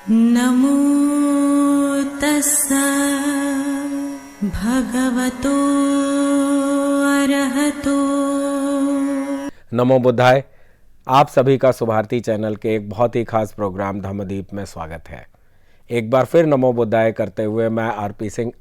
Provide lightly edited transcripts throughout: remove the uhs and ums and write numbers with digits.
नमो तस्सा भगवतो अरहतो। नमो बुद्धाय। आप सभी का शुभारती चैनल के एक बहुत ही खास प्रोग्राम धम्मदीप में स्वागत है। एक बार फिर नमो बुद्धाय करते हुए मैं आरपी सिंह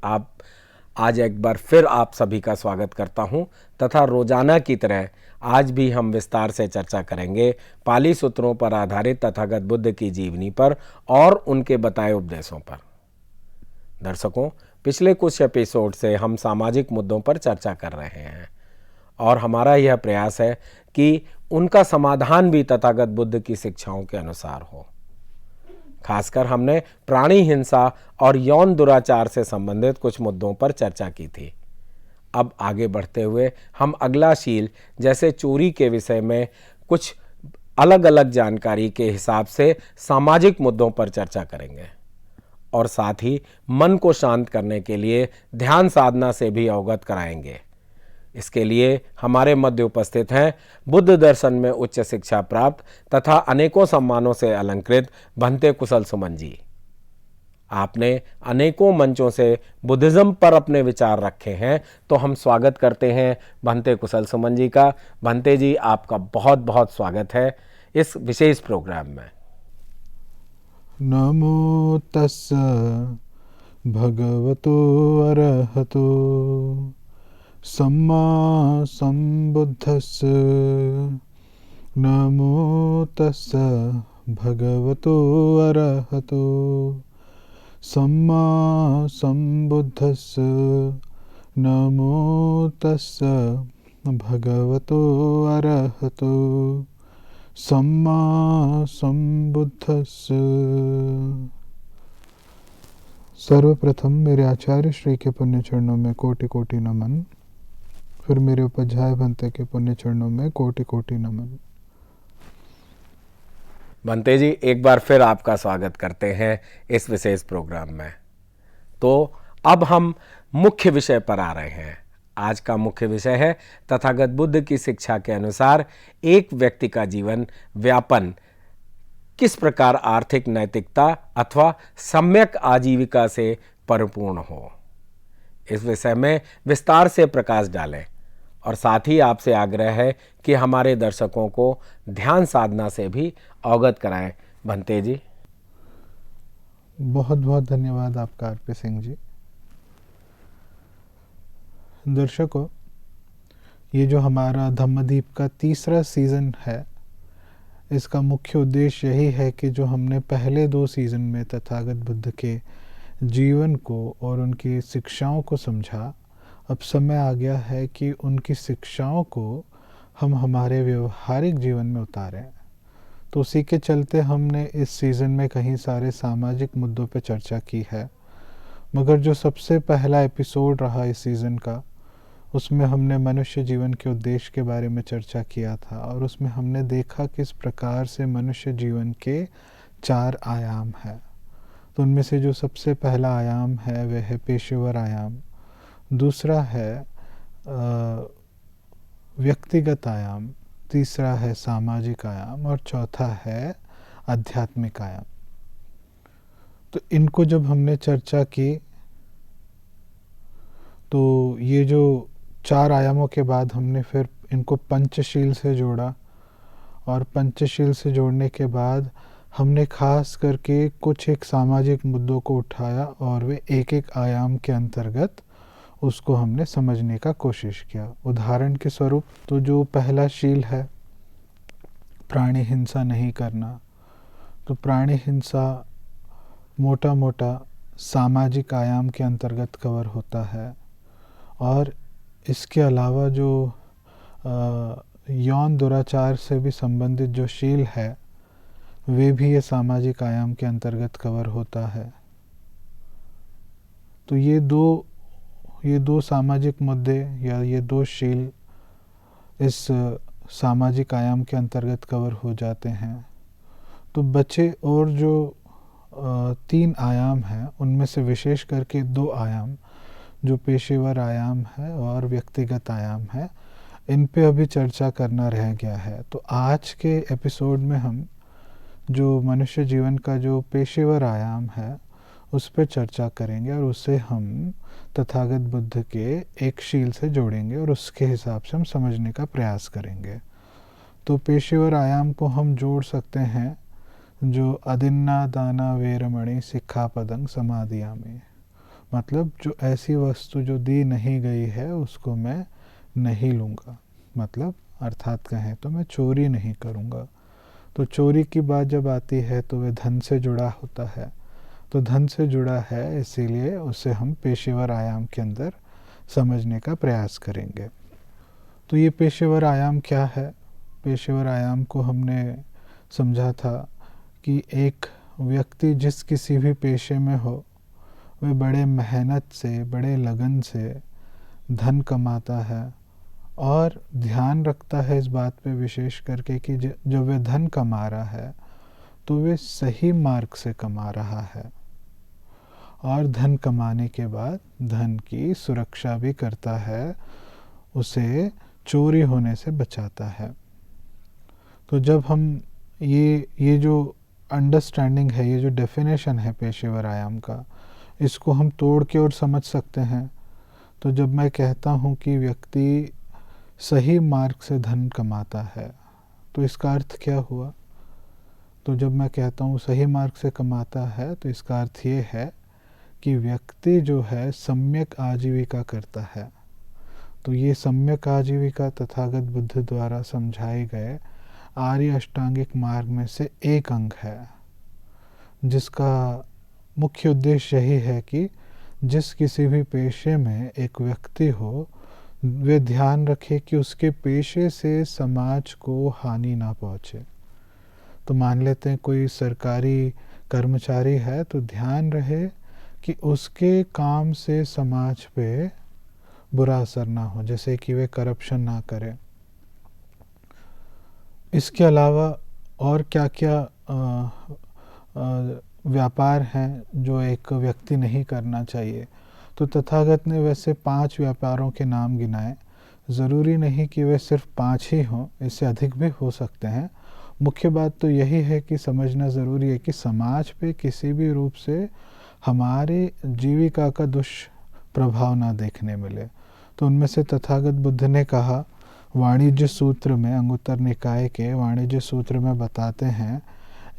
आज एक बार फिर आप सभी का स्वागत करता हूं तथा रोजाना की तरह आज भी हम विस्तार से चर्चा करेंगे पाली सूत्रों पर आधारित तथागत बुद्ध की जीवनी पर और उनके बताए उपदेशों पर। दर्शकों, पिछले कुछ एपिसोड से हम सामाजिक मुद्दों पर चर्चा कर रहे हैं और हमारा यह प्रयास है कि उनका समाधान भी तथागत बुद्ध की शिक्षाओं के अनुसार हो। खासकर हमने प्राणी हिंसा और यौन दुराचार से संबंधित कुछ मुद्दों पर चर्चा की थी। अब आगे बढ़ते हुए हम अगला शील जैसे चोरी के विषय में कुछ अलग अलग जानकारी के हिसाब से सामाजिक मुद्दों पर चर्चा करेंगे और साथ ही मन को शांत करने के लिए ध्यान साधना से भी अवगत कराएंगे। इसके लिए हमारे मध्य उपस्थित हैं बुद्ध दर्शन में उच्च शिक्षा प्राप्त तथा अनेकों सम्मानों से अलंकृत भंते कुशल सुमन जी। आपने अनेकों मंचों से बुद्धिज्म पर अपने विचार रखे हैं, तो हम स्वागत करते हैं भंते कुशल सुमन जी का। भंते जी, आपका बहुत बहुत स्वागत है इस विशेष प्रोग्राम में। नमो तस्स भगवतो अरहतो सम्मा संबुद्धस्स। नमो तस्स भगवतो अरहतो सम्मा संबुद्धस्स। नमो तस्स भगवतो अरहतो सम्मा संबुद्धस्स। सर्वप्रथम मेरे आचार्य श्री के पुण्य चरणों में कोटि कोटि नमन, फिर मेरे उपाध्याय भंते के पुण्य चरणों में कोटि कोटि नमन। भंते जी, एक बार फिर आपका स्वागत करते हैं इस विशेष प्रोग्राम में। तो अब हम मुख्य विषय पर आ रहे हैं। आज का मुख्य विषय है तथागत बुद्ध की शिक्षा के अनुसार एक व्यक्ति का जीवन व्यापन किस प्रकार आर्थिक नैतिकता अथवा सम्यक आजीविका से परिपूर्ण हो। इस विषय में विस्तार से प्रकाश डालें और साथ ही आपसे आग्रह है कि हमारे दर्शकों को ध्यान साधना से भी अवगत कराएं। भंते जी, बहुत बहुत धन्यवाद आपका आरपी सिंह जी। दर्शकों, ये जो हमारा धम्मदीप का तीसरा सीज़न है, इसका मुख्य उद्देश्य यही है कि जो हमने पहले 2 सीज़न में तथागत बुद्ध के जीवन को और उनकी शिक्षाओं को समझा, अब समय आ गया है कि उनकी शिक्षाओं को हम हमारे व्यवहारिक जीवन में उतारें। तो उसी के चलते हमने इस सीज़न में कई सारे सामाजिक मुद्दों पर चर्चा की है, मगर जो सबसे पहला एपिसोड रहा इस सीज़न का, उसमें हमने मनुष्य जीवन के उद्देश्य के बारे में चर्चा किया था और उसमें हमने देखा किस प्रकार से मनुष्य जीवन के 4 आयाम हैं। तो उनमें से जो सबसे पहला आयाम है वह है पेशेवर आयाम, दूसरा है व्यक्तिगत आयाम, तीसरा है सामाजिक आयाम और चौथा है आध्यात्मिक आयाम। तो इनको जब हमने चर्चा की तो ये जो 4 आयामों के बाद हमने फिर इनको पंचशील से जोड़ा और पंचशील से जोड़ने के बाद हमने खास करके कुछ एक सामाजिक मुद्दों को उठाया और वे एक एक आयाम के अंतर्गत उसको हमने समझने का कोशिश किया। उदाहरण के स्वरूप तो जो पहला शील है प्राणी हिंसा नहीं करना, तो प्राणी हिंसा मोटा मोटा सामाजिक आयाम के अंतर्गत कवर होता है और इसके अलावा जो यौन दुराचार से भी संबंधित जो शील है वे भी ये सामाजिक आयाम के अंतर्गत कवर होता है। तो ये दो सामाजिक मुद्दे या ये 2 शील इस सामाजिक आयाम के अंतर्गत कवर हो जाते हैं। तो बचे और जो 3 आयाम हैं उनमें से विशेष करके 2 आयाम जो पेशेवर आयाम है और व्यक्तिगत आयाम है, इन पे अभी चर्चा करना रह गया है। तो आज के एपिसोड में हम जो मनुष्य जीवन का जो पेशेवर आयाम है उस पर चर्चा करेंगे और उसे हम तथागत बुद्ध के एक शील से जोड़ेंगे और उसके हिसाब से हम समझने का प्रयास करेंगे। तो पेशेवर आयाम को हम जोड़ सकते हैं जो अदिन्ना दाना वेरमणि सिक्खापदं समादियामि, मतलब जो ऐसी वस्तु जो दी नहीं गई है उसको मैं नहीं लूँगा, मतलब अर्थात कहें तो मैं चोरी नहीं करूँगा। तो चोरी की बात जब आती है तो वह धन से जुड़ा होता है, तो धन से जुड़ा है इसीलिए उसे हम पेशेवर आयाम के अंदर समझने का प्रयास करेंगे। तो ये पेशेवर आयाम क्या है? पेशेवर आयाम को हमने समझा था कि एक व्यक्ति जिस किसी भी पेशे में हो वह बड़े मेहनत से, बड़े लगन से धन कमाता है और ध्यान रखता है इस बात पे विशेष करके कि जब वह धन कमा रहा है तो वे सही मार्ग से कमा रहा है और धन कमाने के बाद धन की सुरक्षा भी करता है, उसे चोरी होने से बचाता है। तो जब हम ये जो अंडरस्टैंडिंग है, ये जो डेफिनेशन है पेशेवर आयाम का, इसको हम तोड़ के और समझ सकते हैं। तो जब मैं कहता हूँ कि व्यक्ति सही मार्ग से धन कमाता है तो इसका अर्थ क्या हुआ? तो जब मैं कहता हूँ सही मार्ग से कमाता है तो इसका अर्थ ये है कि व्यक्ति जो है सम्यक आजीविका करता है। तो ये सम्यक आजीविका तथागत बुद्ध द्वारा समझाए गए आर्य अष्टांगिक मार्ग में से एक अंग है, जिसका मुख्य उद्देश्य यही है कि जिस किसी भी पेशे में एक व्यक्ति हो वे ध्यान रखे कि उसके पेशे से समाज को हानि ना पहुँचे। तो मान लेते हैं कोई सरकारी कर्मचारी है तो ध्यान रहे कि उसके काम से समाज पे बुरा असर ना हो, जैसे कि वे करप्शन ना करे। इसके अलावा और क्या क्या व्यापार हैं जो एक व्यक्ति नहीं करना चाहिए? तो तथागत ने वैसे 5 व्यापारों के नाम गिनाए। ज़रूरी नहीं कि वे सिर्फ 5 ही हों, इससे अधिक भी हो सकते हैं। मुख्य बात तो यही है कि समझना ज़रूरी है कि समाज पे किसी भी रूप से हमारे जीविका का दुष्प्रभाव ना देखने मिले। तो उनमें से तथागत बुद्ध ने कहा, वाणिज्य सूत्र में, अंगुत्तर निकाय के वाणिज्य सूत्र में बताते हैं,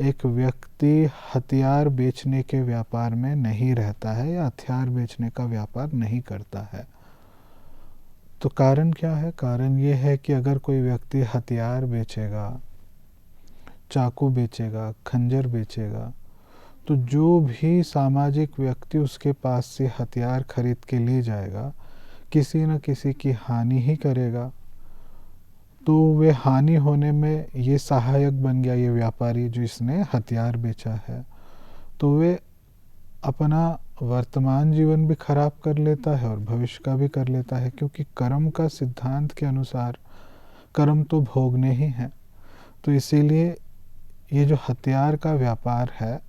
एक व्यक्ति हथियार बेचने के व्यापार में नहीं रहता है या हथियार बेचने का व्यापार नहीं करता है। तो कारण क्या है? कारण ये है कि अगर कोई व्यक्ति हथियार बेचेगा, चाकू बेचेगा, खंजर बेचेगा, तो जो भी सामाजिक व्यक्ति उसके पास से हथियार खरीद के ले जाएगा किसी न किसी की हानि ही करेगा। तो वे हानि होने में ये सहायक बन गया, ये व्यापारी जो इसने हथियार बेचा है। तो वे अपना वर्तमान जीवन भी खराब कर लेता है और भविष्य का भी कर लेता है, क्योंकि कर्म का सिद्धांत के अनुसार कर्म तो भोगने ही हैं। तो इसीलिए ये जो हथियार का व्यापार है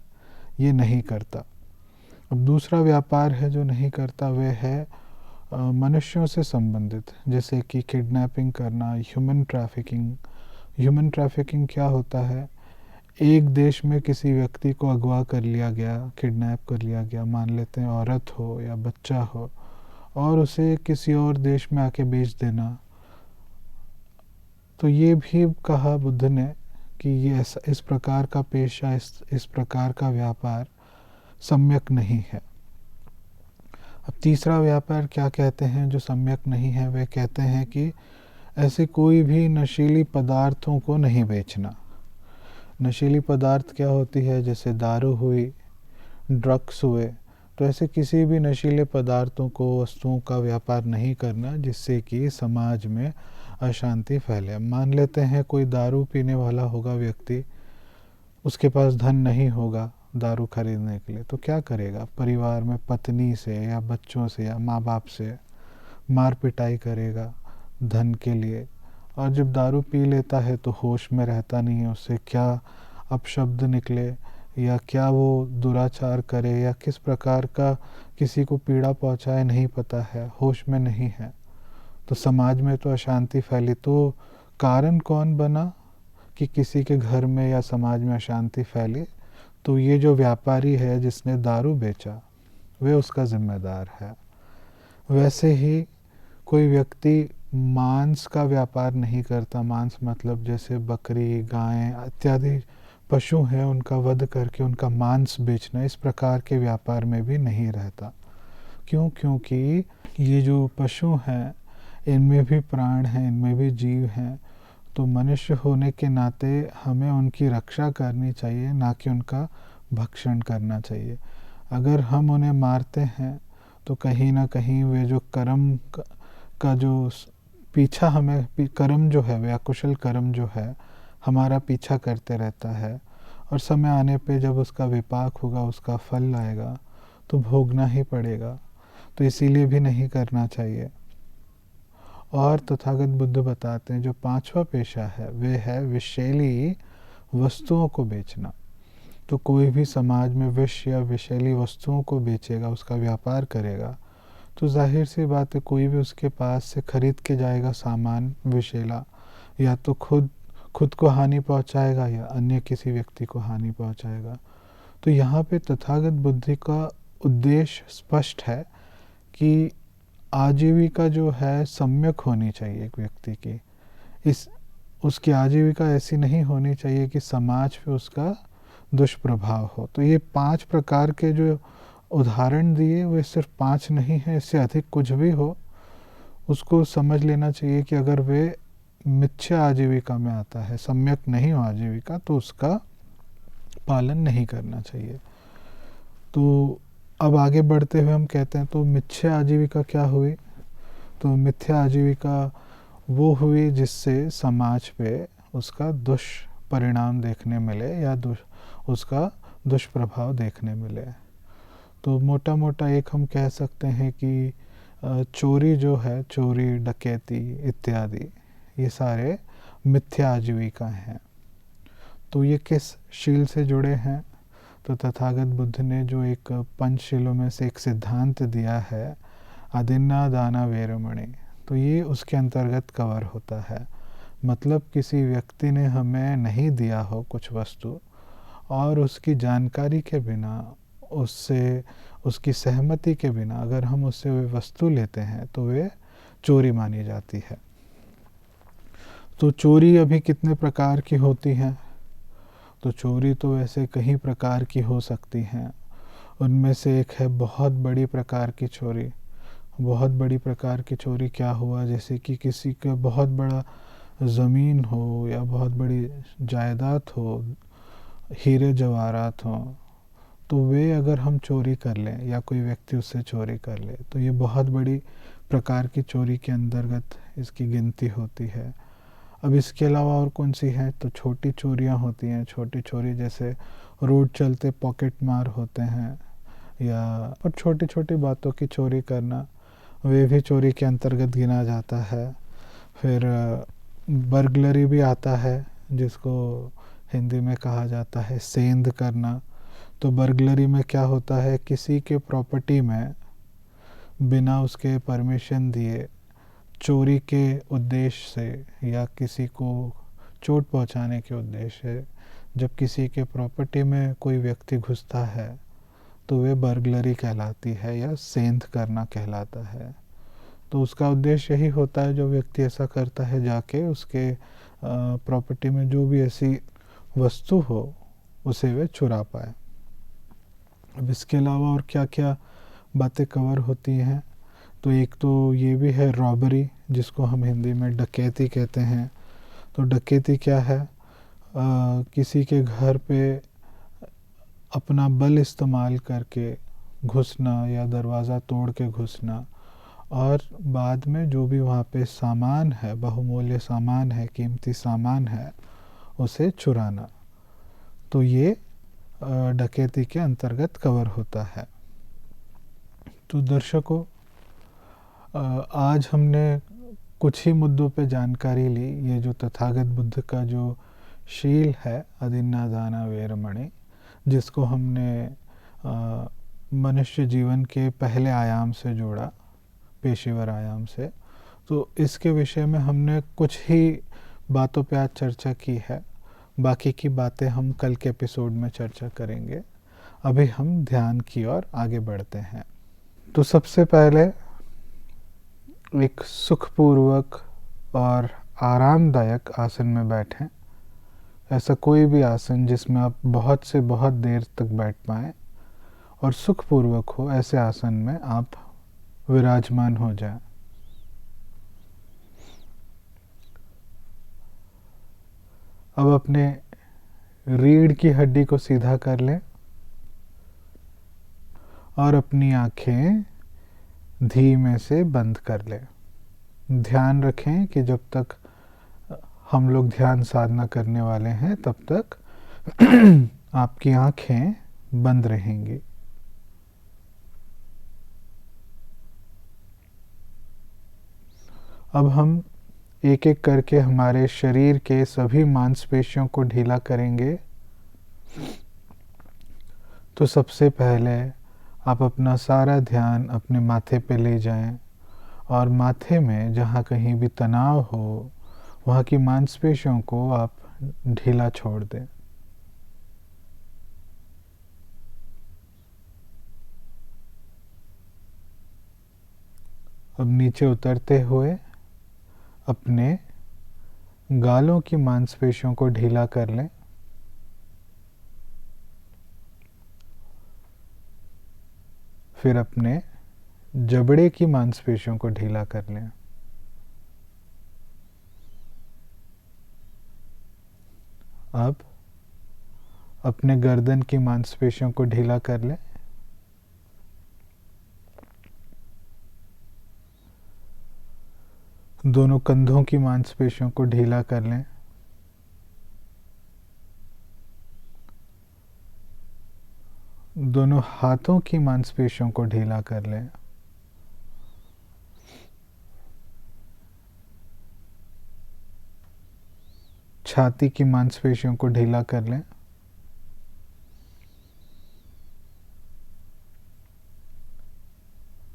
ये नहीं करता। अब दूसरा व्यापार है जो नहीं करता, वह है मनुष्यों से संबंधित, जैसे कि किडनैपिंग करना, ह्यूमन ट्रैफिकिंग। ह्यूमन ट्रैफिकिंग क्या होता है? एक देश में किसी व्यक्ति को अगवा कर लिया गया, किडनैप कर लिया गया, मान लेते हैं औरत हो या बच्चा हो, और उसे किसी और देश में आके बेच देना। तो ये भी कहा बुद्ध ने कि ये इस प्रकार का पेशा, इस प्रकार का व्यापार सम्यक नहीं है। अब तीसरा व्यापार क्या कहते हैं जो सम्यक नहीं है? वे कहते हैं कि ऐसे कोई भी नशीली पदार्थों को नहीं बेचना। नशीली पदार्थ क्या होती है? जैसे दारू हुई, ड्रग्स हुए। तो ऐसे किसी भी नशीले पदार्थों को, वस्तुओं का व्यापार नहीं करना जिससे कि समाज में अशांति फैले। मान लेते हैं कोई दारू पीने वाला होगा व्यक्ति, उसके पास धन नहीं होगा दारू खरीदने के लिए, तो क्या करेगा? परिवार में पत्नी से या बच्चों से या माँ बाप से मार पिटाई करेगा धन के लिए। और जब दारू पी लेता है तो होश में रहता नहीं है, उससे क्या अपशब्द निकले या क्या वो दुराचार करे या किस प्रकार का किसी को पीड़ा पहुंचाए नहीं पता है, होश में नहीं है। तो समाज में तो अशांति फैली। तो कारण कौन बना? कि किसी के घर में या समाज में अशांति फैली, तो ये जो व्यापारी है जिसने दारू बेचा वे उसका जिम्मेदार है। वैसे ही कोई व्यक्ति मांस का व्यापार नहीं करता, मांस मतलब जैसे बकरी, गाय इत्यादि पशु हैं उनका वध करके उनका मांस बेचना, इस प्रकार के व्यापार में भी नहीं रहता। क्यों? क्योंकि ये जो पशु हैं इनमें भी प्राण हैं, इनमें भी जीव हैं, तो मनुष्य होने के नाते हमें उनकी रक्षा करनी चाहिए, ना कि उनका भक्षण करना चाहिए। अगर हम उन्हें मारते हैं तो कहीं ना कहीं वे जो कर्म का जो पीछा हमें, कर्म जो है, वे अकुशल कर्म जो है हमारा पीछा करते रहता है, और समय आने पे जब उसका विपाक होगा, उसका फल आएगा तो भोगना ही पड़ेगा। तो इसीलिए भी नहीं करना चाहिए। और तथागत बुद्ध बताते हैं जो पांचवा पेशा है वे है विषैली वस्तुओं को बेचना। तो कोई भी समाज में विष या विषैली वस्तुओं को बेचेगा, उसका व्यापार करेगा, तो जाहिर सी बात है कोई भी उसके पास से खरीद के जाएगा सामान विषैला, या तो खुद को हानि पहुंचाएगा या अन्य किसी व्यक्ति को हानि पहुंचाएगा। तो यहाँ पे तथागत बुद्धि का उद्देश्य स्पष्ट है कि आजीविका जो है सम्यक होनी चाहिए एक व्यक्ति की। उसकी आजीविका ऐसी नहीं होनी चाहिए कि समाज पे उसका दुष्प्रभाव हो। तो ये 5 प्रकार के जो उदाहरण दिए वे सिर्फ 5 नहीं है, इससे अधिक कुछ भी हो उसको समझ लेना चाहिए कि अगर वे मिथ्या आजीविका में आता है, सम्यक नहीं हो आजीविका, तो उसका पालन नहीं करना चाहिए। तो अब आगे बढ़ते हुए हम कहते हैं तो मिथ्या आजीविका क्या हुई? तो मिथ्या आजीविका वो हुई जिससे समाज पे उसका दुष्परिणाम देखने मिले या उसका दुष्प्रभाव देखने मिले। तो मोटा मोटा एक हम कह सकते हैं कि चोरी जो है, चोरी, डकैती इत्यादि, ये सारे मिथ्या आजीविका हैं। तो ये किस शील से जुड़े हैं? तो तथागत बुद्ध ने जो एक पंचशीलों में से एक सिद्धांत दिया है, अदिन्ना दाना वेरमणि, तो ये उसके अंतर्गत कवर होता है। मतलब किसी व्यक्ति ने हमें नहीं दिया हो कुछ वस्तु और उसकी जानकारी के बिना, उससे उसकी सहमति के बिना अगर हम उससे वे वस्तु लेते हैं तो वे चोरी मानी जाती है। तो चोरी अभी कितने प्रकार की होती हैं? तो चोरी तो वैसे कई प्रकार की हो सकती हैं। उनमें से एक है बहुत बड़ी प्रकार की चोरी। बहुत बड़ी प्रकार की चोरी क्या हुआ? जैसे कि किसी का बहुत बड़ा ज़मीन हो या बहुत बड़ी जायदाद हो, हीरे जवाहरात हो, तो वे अगर हम चोरी कर लें या कोई व्यक्ति उससे चोरी कर ले तो ये बहुत बड़ी प्रकार की चोरी के अंतर्गत इसकी गिनती होती है। अब इसके अलावा और कौन सी हैं? तो छोटी चोरियां होती हैं। छोटी चोरी जैसे रोड चलते पॉकेट मार होते हैं, या और छोटी छोटी बातों की चोरी करना, वे भी चोरी के अंतर्गत गिना जाता है। फिर बर्गलरी भी आता है, जिसको हिंदी में कहा जाता है सेंध करना। तो बर्गलरी में क्या होता है, किसी के प्रॉपर्टी में बिना उसके परमिशन दिए चोरी के उद्देश्य से या किसी को चोट पहुंचाने के उद्देश्य से जब किसी के प्रॉपर्टी में कोई व्यक्ति घुसता है तो वे बर्गलरी कहलाती है या सेंध करना कहलाता है। तो उसका उद्देश्य यही होता है, जो व्यक्ति ऐसा करता है जाके उसके प्रॉपर्टी में जो भी ऐसी वस्तु हो उसे वे चुरा पाए। अब इसके अलावा और क्या क्या बातें कवर होती हैं? तो एक तो ये भी है रॉबरी, जिसको हम हिंदी में डकैती कहते हैं। तो डकैती क्या है? किसी के घर पे अपना बल इस्तेमाल करके घुसना या दरवाज़ा तोड़ के घुसना, और बाद में जो भी वहाँ पे सामान है, बहुमूल्य सामान है, कीमती सामान है, उसे चुराना। तो ये डकैती के अंतर्गत कवर होता है। तो दर्शकों, आज हमने कुछ ही मुद्दों पे जानकारी ली। ये जो तथागत बुद्ध का जो शील है अदिन्ना दाना वेरमणि, जिसको हमने मनुष्य जीवन के पहले आयाम से जोड़ा, पेशेवर आयाम से, तो इसके विषय में हमने कुछ ही बातों पे आज चर्चा की है। बाकी की बातें हम कल के एपिसोड में चर्चा करेंगे। अभी हम ध्यान की ओर आगे बढ़ते हैं। तो सबसे पहले एक सुखपूर्वक और आरामदायक आसन में बैठें। ऐसा कोई भी आसन जिसमें आप बहुत से बहुत देर तक बैठ पाएँ और सुखपूर्वक हो, ऐसे आसन में आप विराजमान हो जाएं। अब अपने रीढ़ की हड्डी को सीधा कर लें और अपनी आंखें धीमे से बंद कर लें। ध्यान रखें कि जब तक हम लोग ध्यान साधना करने वाले हैं तब तक आपकी आंखें बंद रहेंगी। अब हम एक एक करके हमारे शरीर के सभी मांसपेशियों को ढीला करेंगे। तो सबसे पहले आप अपना सारा ध्यान अपने माथे पे ले जाएं और माथे में जहाँ कहीं भी तनाव हो वहाँ की मांसपेशियों को आप ढीला छोड़ दें। अब नीचे उतरते हुए अपने गालों की मांसपेशियों को ढीला कर लें। फिर अपने जबड़े की मांसपेशियों को ढीला कर लें। अब अपने गर्दन की मांसपेशियों को ढीला कर लें। दोनों कंधों की मांसपेशियों को ढीला कर लें। दोनों हाथों की मांसपेशियों को ढीला कर लें। छाती की मांसपेशियों को ढीला कर लें।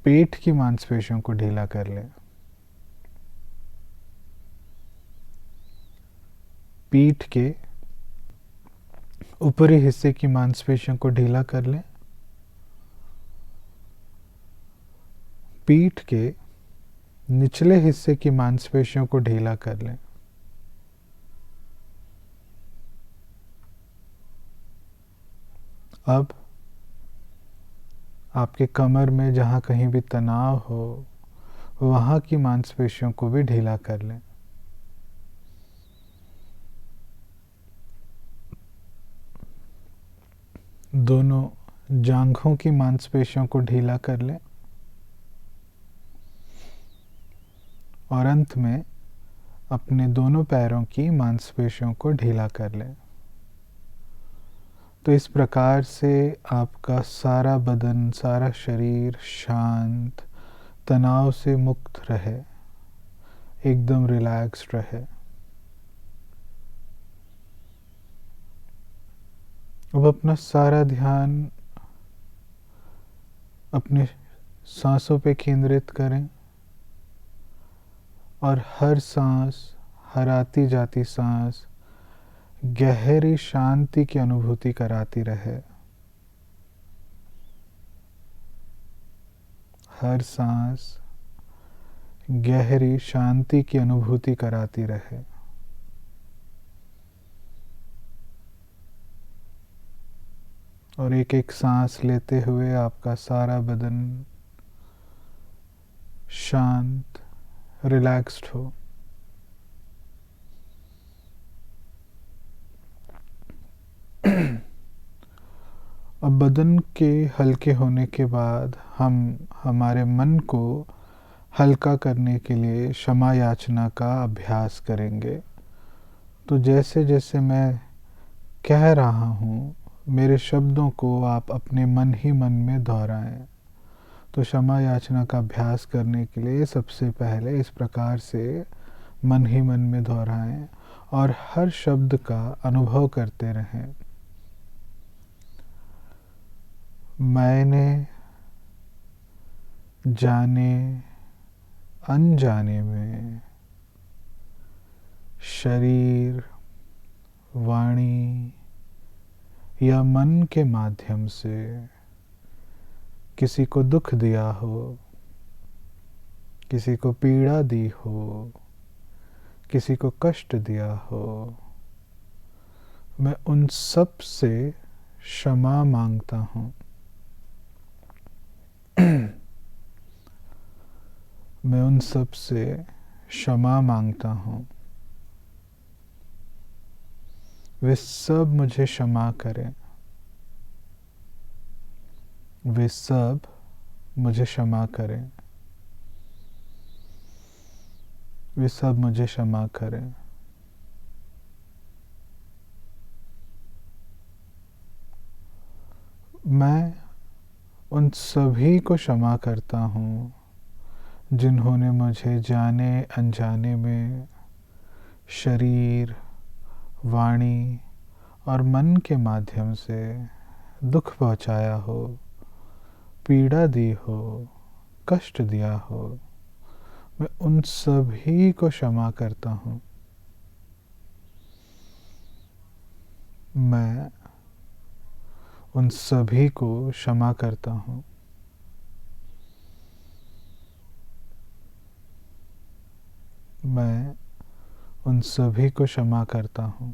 पेट की मांसपेशियों को ढीला कर लें। पीठ के ऊपरी हिस्से की मांसपेशियों को ढीला कर लें। पीठ के निचले हिस्से की मांसपेशियों को ढीला कर लें। अब आपके कमर में जहाँ कहीं भी तनाव हो वहाँ की मांसपेशियों को भी ढीला कर लें। दोनों जांघों की मांसपेशियों को ढीला कर लें और अंत में अपने दोनों पैरों की मांसपेशियों को ढीला कर लें। तो इस प्रकार से आपका सारा बदन, सारा शरीर शांत, तनाव से मुक्त रहे, एकदम रिलैक्स्ड रहे। अब अपना सारा ध्यान अपने सांसों पे केंद्रित करें और हर सांस, हर आती जाती सांस गहरी शांति की अनुभूति कराती रहे। हर सांस गहरी शांति की अनुभूति कराती रहे। और एक एक सांस लेते हुए आपका सारा बदन शांत, रिलैक्स्ड हो। अब बदन के हल्के होने के बाद हम हमारे मन को हल्का करने के लिए क्षमा याचना का अभ्यास करेंगे। तो जैसे जैसे मैं कह रहा हूँ, मेरे शब्दों को आप अपने मन ही मन में दोहराएं। तो क्षमा याचना का अभ्यास करने के लिए सबसे पहले इस प्रकार से मन ही मन में दोहराएं और हर शब्द का अनुभव करते रहें। मैंने जाने अनजाने में शरीर, वाणी या मन के माध्यम से किसी को दुख दिया हो, किसी को पीड़ा दी हो, किसी को कष्ट दिया हो, मैं उन सब से क्षमा मांगता हूँ। मैं उन सब से क्षमा मांगता हूँ। वे सब मुझे क्षमा करें। वे सब मुझे क्षमा करें। वे सब मुझे क्षमा करें। मैं उन सभी को क्षमा करता हूँ जिन्होंने मुझे जाने अनजाने में शरीर, वाणी और मन के माध्यम से दुख पहुँचाया हो, पीड़ा दी हो, कष्ट दिया हो। मैं उन सभी को क्षमा करता हूँ। मैं उन सभी को क्षमा करता हूँ। मैं उन सभी को क्षमा करता हूँ।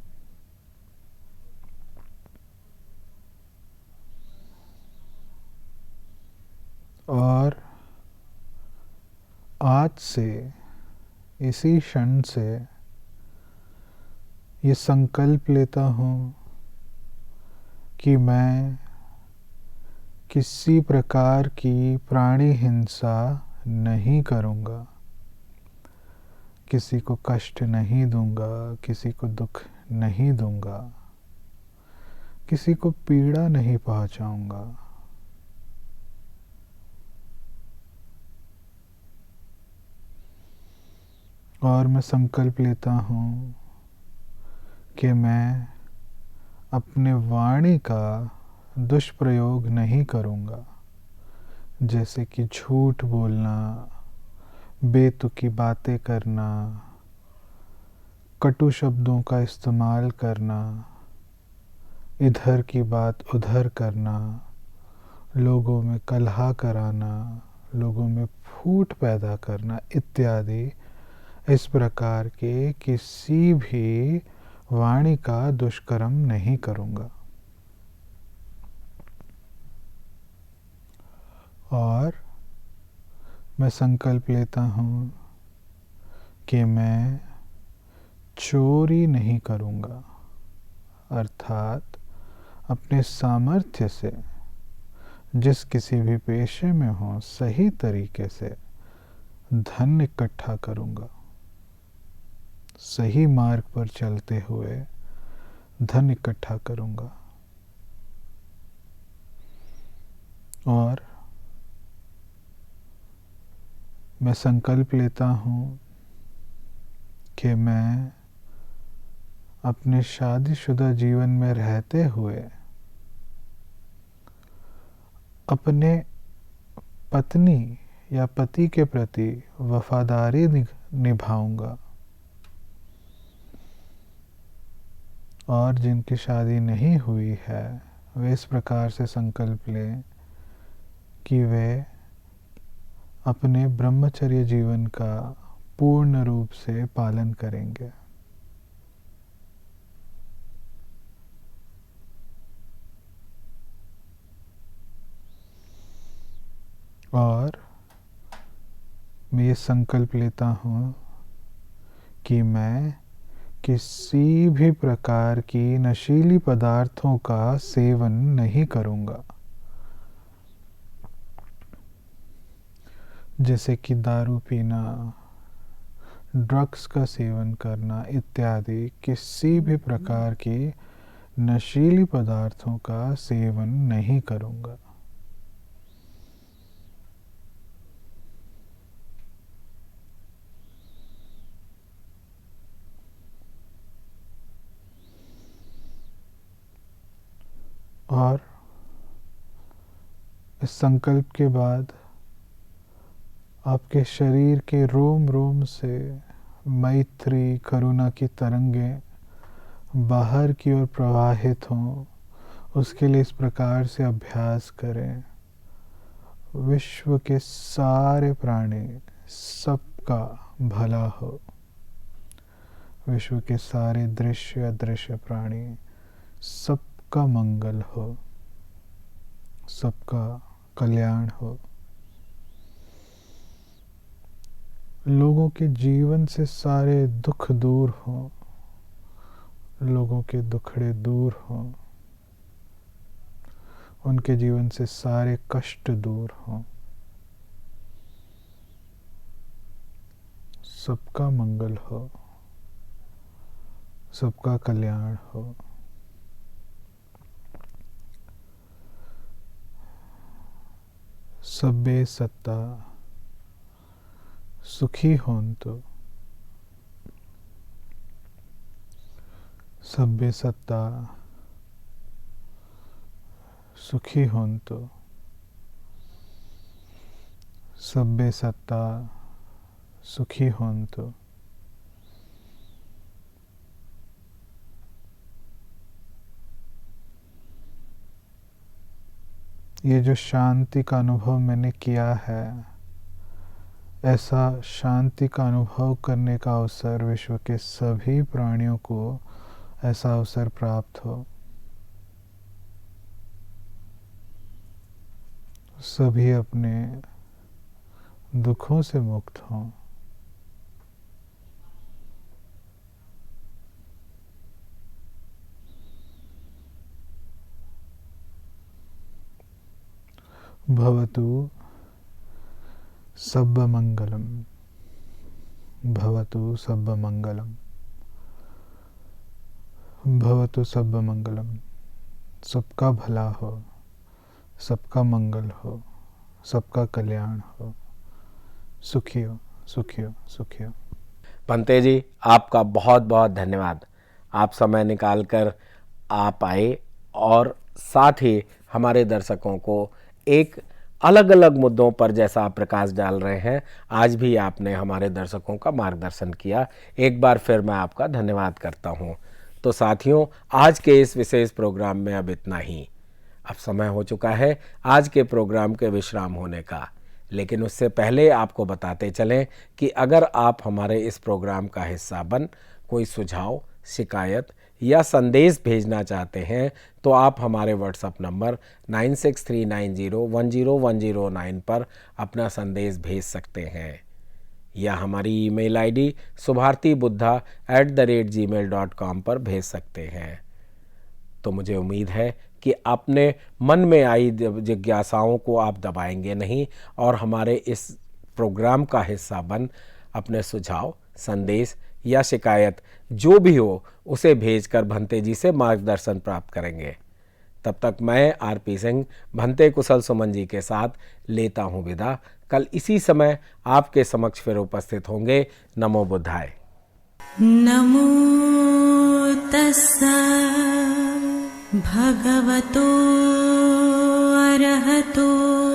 और आज से, इसी क्षण से ये संकल्प लेता हूँ कि मैं किसी प्रकार की प्राणी हिंसा नहीं करूँगा, किसी को कष्ट नहीं दूंगा, किसी को दुख नहीं दूंगा, किसी को पीड़ा नहीं पहुंचाऊंगा। और मैं संकल्प लेता हूँ कि मैं अपने वाणी का दुष्प्रयोग नहीं करूँगा, जैसे कि झूठ बोलना, बेतुकी बातें करना, कटु शब्दों का इस्तेमाल करना, इधर की बात उधर करना, लोगों में कलह कराना, लोगों में फूट पैदा करना इत्यादि इस प्रकार के किसी भी वाणी का दुष्कर्म नहीं करूँगा। और मैं संकल्प लेता हूँ कि मैं चोरी नहीं करूँगा, अर्थात अपने सामर्थ्य से जिस किसी भी पेशे में हो सही तरीके से धन इकट्ठा करूँगा। सही मार्ग पर चलते हुए धन इकट्ठा करूँगा। और मैं संकल्प लेता हूँ कि मैं अपने शादीशुदा जीवन में रहते हुए अपने पत्नी या पति के प्रति वफादारी निभाऊंगा। और जिनकी शादी नहीं हुई है वे इस प्रकार से संकल्प लें कि वे अपने ब्रह्मचर्य जीवन का पूर्ण रूप से पालन करेंगे। और मैं ये संकल्प लेता हूँ कि मैं किसी भी प्रकार की नशीली पदार्थों का सेवन नहीं करूँगा, जैसे कि दारू पीना, ड्रग्स का सेवन करना इत्यादि किसी भी प्रकार की नशीली पदार्थों का सेवन नहीं करूँगा। और इस संकल्प के बाद आपके शरीर के रोम रोम से मैत्री करुणा की तरंगें बाहर की ओर प्रवाहित हों, उसके लिए इस प्रकार से अभ्यास करें। विश्व के सारे प्राणी, सबका भला हो। विश्व के सारे दृश्य अदृश्य प्राणी, सबका मंगल हो, सबका कल्याण हो। लोगों के जीवन से सारे दुख दूर हों, लोगों के दुखड़े दूर हों, उनके जीवन से सारे कष्ट दूर हों। सबका मंगल हो, सबका कल्याण हो। सब्बे सत्ता सुखी होन्तु। सब्बे सत्ता सुखी होन्तु। सब्बे सत्ता सुखी होन्तु। ये जो शांति का अनुभव मैंने किया है, ऐसा शांति का अनुभव करने का अवसर विश्व के सभी प्राणियों को ऐसा अवसर प्राप्त हो। सभी अपने दुखों से मुक्त हों। भवतु सब्बमंगलम। भवतु सब्बमंगलम। भवतु सब्बमंगलम। सबका भला हो, सबका मंगल हो, सबका कल्याण हो। सुखी हो, सुखी हो, सुखी हो। पंते जी, आपका बहुत बहुत धन्यवाद। आप समय निकाल कर आप आए और साथ ही हमारे दर्शकों को एक अलग अलग मुद्दों पर जैसा आप प्रकाश डाल रहे हैं, आज भी आपने हमारे दर्शकों का मार्गदर्शन किया। एक बार फिर मैं आपका धन्यवाद करता हूं। तो साथियों, आज के इस विशेष प्रोग्राम में अब इतना ही। अब समय हो चुका है आज के प्रोग्राम के विश्राम होने का, लेकिन उससे पहले आपको बताते चलें कि अगर आप हमारे इस प्रोग्राम का हिस्सा बन कोई सुझाव, शिकायत या संदेश भेजना चाहते हैं तो आप हमारे व्हाट्सएप नंबर 9639010109 पर अपना संदेश भेज सकते हैं, या हमारी ईमेल आईडी subhartibuddha@gmail.com पर भेज सकते हैं। तो मुझे उम्मीद है कि अपने मन में आई जिज्ञासाओं को आप दबाएंगे नहीं और हमारे इस प्रोग्राम का हिस्सा बन अपने सुझाव, संदेश या शिकायत जो भी हो उसे भेजकर भंते जी से मार्गदर्शन प्राप्त करेंगे। तब तक मैं आरपी सिंह भंते कुशल सुमन जी के साथ लेता हूँ विदा। कल इसी समय आपके समक्ष फिर उपस्थित होंगे। नमो बुद्धाय। नमो तस्सा भगवतो अरहतो